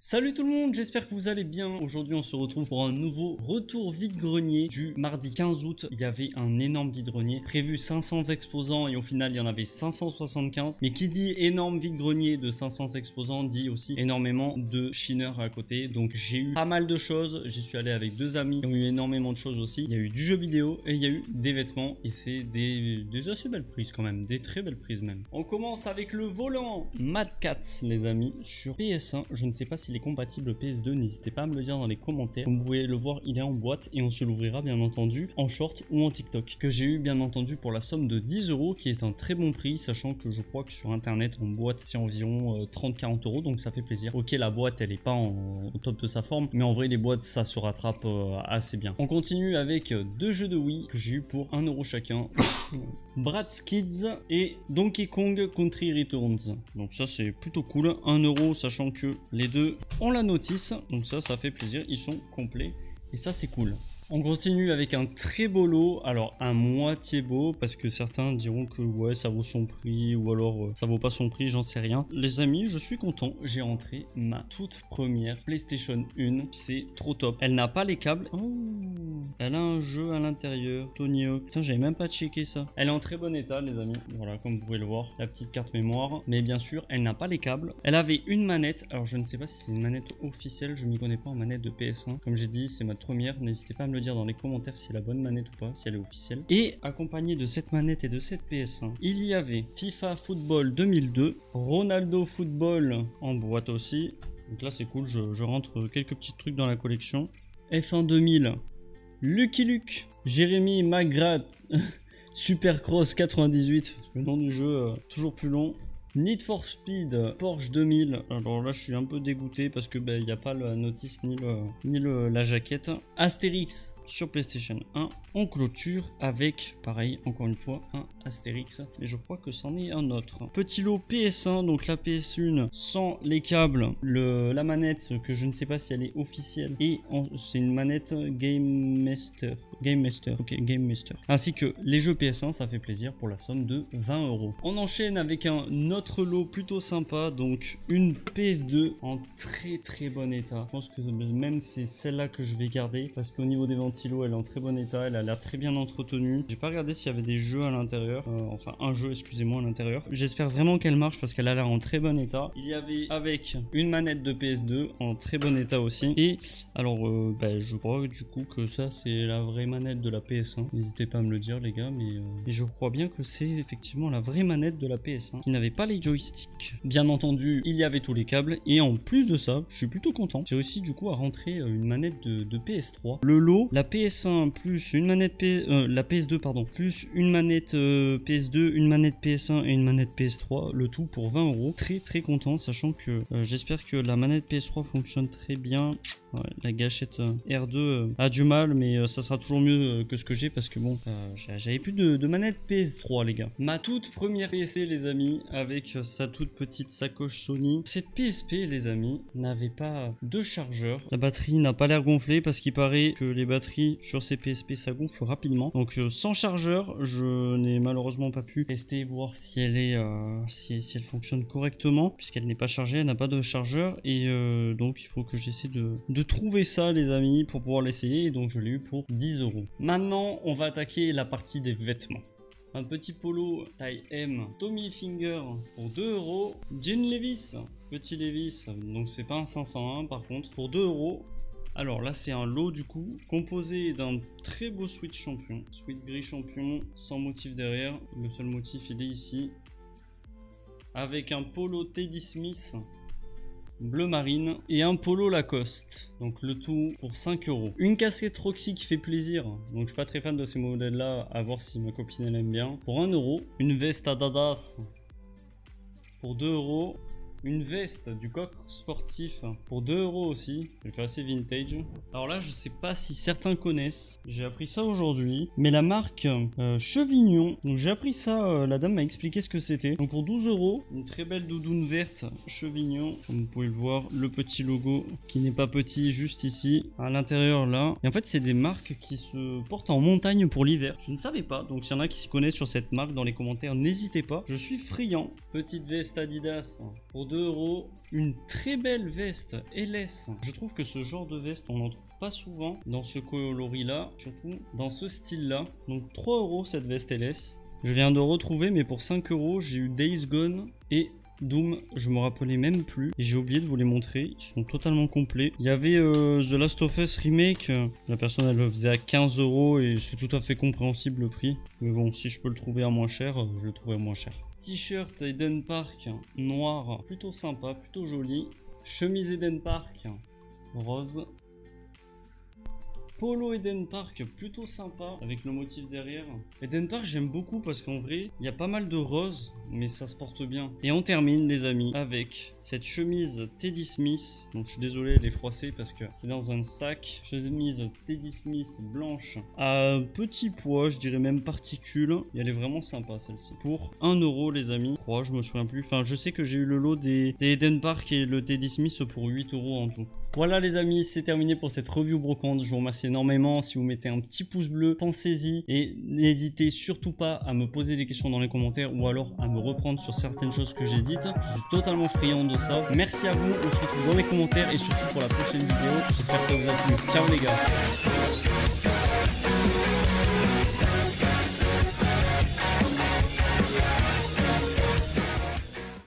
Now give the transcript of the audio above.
Salut tout le monde, j'espère que vous allez bien. Aujourd'hui on se retrouve pour un nouveau retour vide-grenier du mardi 15 août. Il y avait un énorme vide-grenier, prévu 500 exposants et au final il y en avait 575. Mais qui dit énorme vide-grenier de 500 exposants dit aussi énormément de chineurs à côté. Donc j'ai eu pas mal de choses, j'y suis allé avec deux amis qui ont eu énormément de choses aussi. Il y a eu du jeu vidéo et il y a eu des vêtements et c'est des assez belles prises quand même, des très belles prises même. On commence avec le volant Mad Cat les amis sur PS1. Je ne sais pas s'il est compatible PS2, n'hésitez pas à me le dire dans les commentaires. Vous pouvez le voir, il est en boîte et on se l'ouvrira bien entendu en short ou en TikTok, que j'ai eu bien entendu pour la somme de 10 € qui est un très bon prix, sachant que je crois que sur internet en boîte c'est environ 30-40 €, donc ça fait plaisir. Ok, la boîte elle est pas au top de sa forme, mais en vrai les boîtes ça se rattrape assez bien. On continue avec deux jeux de Wii que j'ai eu pour 1 € chacun. Bratz Kids et Donkey Kong Country Returns. Donc ça c'est plutôt cool, 1 €, sachant que les deux ont la notice, donc ça fait plaisir, ils sont complets et ça c'est cool. On continue avec un très beau lot, alors un moitié beau parce que certains diront que ouais ça vaut son prix ou alors ça vaut pas son prix, j'en sais rien. Les amis, je suis content, j'ai rentré ma toute première PlayStation 1, c'est trop top. Elle n'a pas les câbles, oh, elle a un jeu à l'intérieur, Tony Hawk, putain j'avais même pas checké ça. Elle est en très bon état les amis, voilà comme vous pouvez le voir, la petite carte mémoire, mais bien sûr elle n'a pas les câbles. Elle avait une manette, alors je ne sais pas si c'est une manette officielle, je m'y connais pas en manette de PS1, comme j'ai dit c'est ma première, n'hésitez pas à me le dire dans les commentaires si c'est la bonne manette ou pas, si elle est officielle. Et accompagné de cette manette et de cette PS1, il y avait FIFA Football 2002, Ronaldo Football en boîte aussi. Donc là c'est cool, je rentre quelques petits trucs dans la collection. F1 2000, Lucky Luke, Jérémy McGrath, Supercross 98, le nom du jeu toujours plus long. Need for Speed, Porsche 2000. Alors là, je suis un peu dégoûté parce que il n'y a pas la notice ni la jaquette. Astérix sur PlayStation 1. En clôture avec, pareil, encore une fois, un Astérix. Mais je crois que c'en est un autre. Petit lot PS1, donc la PS1 sans les câbles. La manette que je ne sais pas si elle est officielle. Et c'est une manette Game Master. Ok, Game Master. Ainsi que les jeux PS1, ça fait plaisir pour la somme de 20 €. On enchaîne avec un autre lot plutôt sympa, donc une PS2 en très bon état. Je pense que même c'est celle-là que je vais garder parce qu'au niveau des ventilos, elle est en très bon état, elle a l'air très bien entretenue. J'ai pas regardé s'il y avait des jeux à l'intérieur, enfin un jeu, excusez-moi, à l'intérieur. J'espère vraiment qu'elle marche parce qu'elle a l'air en très bon état. Il y avait avec une manette de PS2 en très bon état aussi. Et alors, je crois du coup que ça c'est la vraie manette de la PS1. N'hésitez pas à me le dire les gars, mais je crois bien que c'est effectivement la vraie manette de la PS1 qui n'avait pas les joysticks. Bien entendu, il y avait tous les câbles et en plus de ça, je suis plutôt content. J'ai aussi du coup à rentrer une manette de PS3. Le lot, la PS1 plus une manette la PS2 pardon, plus une manette PS2, une manette PS1 et une manette PS3, le tout pour 20 €. Très content, sachant que j'espère que la manette PS3 fonctionne très bien. Ouais, la gâchette R2 a du mal, mais ça sera toujours mieux que ce que j'ai parce que bon, j'avais plus de manette PS3 les gars. Ma toute première PSP les amis, avec sa toute petite sacoche Sony. Cette PSP les amis n'avait pas de chargeur. La batterie n'a pas l'air gonflée parce qu'il paraît que les batteries sur ces PSP ça gonfle rapidement. Donc sans chargeur, je n'ai malheureusement pas pu tester, voir si elle est si elle fonctionne correctement puisqu'elle n'est pas chargée, elle n'a pas de chargeur et donc il faut que j'essaie de trouver ça les amis pour pouvoir l'essayer et donc je l'ai eu pour 10 €. Maintenant on va attaquer la partie des vêtements. Un petit polo taille M Tommy Hilfiger pour 2 €. Jean Levis, petit Levis, donc c'est pas un 501 par contre, pour 2 €. Alors là c'est un lot du coup, composé d'un très beau sweat champion. Sweat gris champion, sans motif derrière, le seul motif il est ici. Avec un polo Teddy Smith bleu marine et un polo Lacoste, donc le tout pour 5 €. Une casquette Roxy qui fait plaisir, donc je suis pas très fan de ces modèles là, à voir si ma copine elle aime bien, pour 1 €. Une veste Adidas pour 2 €. Une veste du coq sportif pour 2 € aussi. Elle fait assez vintage. Alors là, je sais pas si certains connaissent. J'ai appris ça aujourd'hui. Mais la marque Chevignon. Donc j'ai appris ça. La dame m'a expliqué ce que c'était. Donc pour 12 €, une très belle doudoune verte Chevignon. Comme vous pouvez le voir, le petit logo qui n'est pas petit, juste ici. À l'intérieur là. Et en fait, c'est des marques qui se portent en montagne pour l'hiver. Je ne savais pas. Donc s'il y en a qui s'y connaissent sur cette marque dans les commentaires, n'hésitez pas. Je suis friand. Petite veste Adidas pour 2 € une très belle veste LS. Je trouve que ce genre de veste, on n'en trouve pas souvent dans ce coloris-là, surtout dans ce style-là. Donc 3 € cette veste LS. Je viens de retrouver, mais pour 5 €, j'ai eu Days Gone et Doom, je me rappelais même plus et j'ai oublié de vous les montrer, ils sont totalement complets. Il y avait The Last of Us Remake, la personne elle le faisait à 15 € et c'est tout à fait compréhensible le prix. Mais bon, si je peux le trouver à moins cher, je le trouverai moins cher. T-shirt Eden Park noir, plutôt sympa, plutôt joli. Chemise Eden Park rose. Polo Eden Park, plutôt sympa, avec le motif derrière. Eden Park, j'aime beaucoup parce qu'en vrai, il y a pas mal de roses, mais ça se porte bien. Et on termine, les amis, avec cette chemise Teddy Smith. Donc, je suis désolé, elle est froissée parce que c'est dans un sac. Chemise Teddy Smith blanche à petit pois, je dirais même particules. Et elle est vraiment sympa, celle-ci. Pour 1 €, les amis. Je crois, je me souviens plus. Enfin, je sais que j'ai eu le lot des Eden Park et le Teddy Smith pour 8 € en tout. Voilà les amis, c'est terminé pour cette review brocante. Je vous remercie énormément. Si vous mettez un petit pouce bleu, pensez-y et n'hésitez surtout pas à me poser des questions dans les commentaires ou alors à me reprendre sur certaines choses que j'ai dites. Je suis totalement friand de ça. Merci à vous, on se retrouve dans les commentaires et surtout pour la prochaine vidéo. J'espère que ça vous a plu. Ciao les gars.